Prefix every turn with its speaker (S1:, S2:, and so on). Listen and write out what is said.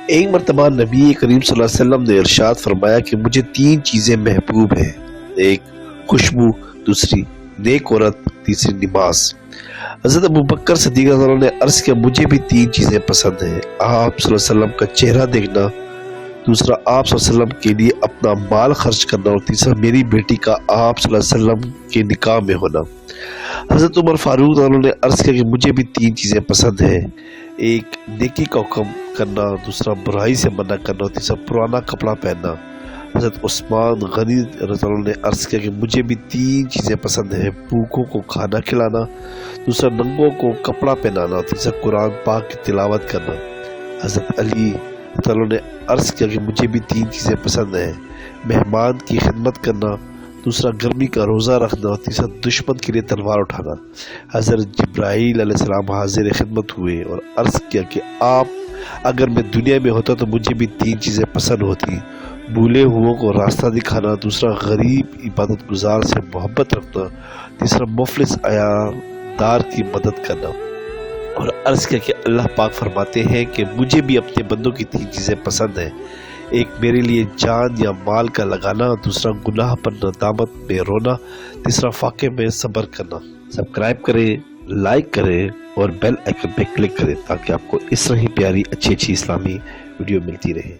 S1: ایک مرتبہ نبی کریم صلی اللہ علیہ وسلم نے ارشاد فرمایا کہ مجھے 3 چیزیں محبوب ہیں، ایک خوشبو، دوسری نیک عورت، تیسری نماز۔ حضرت ابوبکر صدیق رضی اللہ عنہ نے عرض کیا مجھے بھی 3 چیزیں پسند ہیں، آپ صلی اللہ علیہ وسلم کا چہرہ دیکھنا، دوسرا آپ صلی اللہ علیہ وسلم کے لیے اپنا مال خرچ کرنا، اور تیسرا میری بیٹی کا آپ صلی اللہ علیہ وسلم کے نکاح میں ہونا۔ حضرت عمر فاروق رضی اللہ عنہ نے عرض کیا کہ مجھے بھی 3 چیزیں پسند ہیں، ایک نیکی کا حکم کرنا، دوسرا برائی سے منع کرنا، اور تیسرا پرانا کپڑا پہننا۔ حضرت عثمان غنی رضی اللہ عنہ نے عرض کیا کہ مجھے بھی 3 چیزیں پسند ہیں، بھوکوں کو کھانا کھلانا، دوسرا ننگوں کو کپڑا پہنانا، اور تیسرا قرآن پاک کی تلاوت کرنا۔ حضرت علی رضی اللہ عنہ نے عرض کیا کہ مجھے بھی 3 چیزیں پسند ہیں، مہمان کی خدمت کرنا، دوسرا گرمی کا روزہ رکھنا، اور تیسرا دشمن کے لیے تلوار اٹھانا۔ حضرت جبرائیل علیہ السلام حاضر خدمت ہوئے اور عرض کیا کہ آپ اگر میں دنیا میں ہوتا تو مجھے بھی 3 چیزیں پسند ہوتی، بھولے ہوئوں کو راستہ دکھانا، دوسرا غریب عبادت گزار سے محبت رکھنا، تیسرا مفلس عیادار کی مدد کرنا۔ اور عرض کیا کہ اللہ پاک فرماتے ہیں کہ مجھے بھی اپنے بندوں کی 3 چیزیں پسند ہیں، ایک میرے لیے جان یا مال کا لگانا، دوسرا گناہ پر ندامت میں رونا، تیسرا فاقے میں صبر کرنا۔ سبسکرائب کریں، لائک کریں اور بیل آئیکن پہ کلک کریں تاکہ آپ کو اس طرح ہی پیاری اچھی اسلامی ویڈیو ملتی رہے۔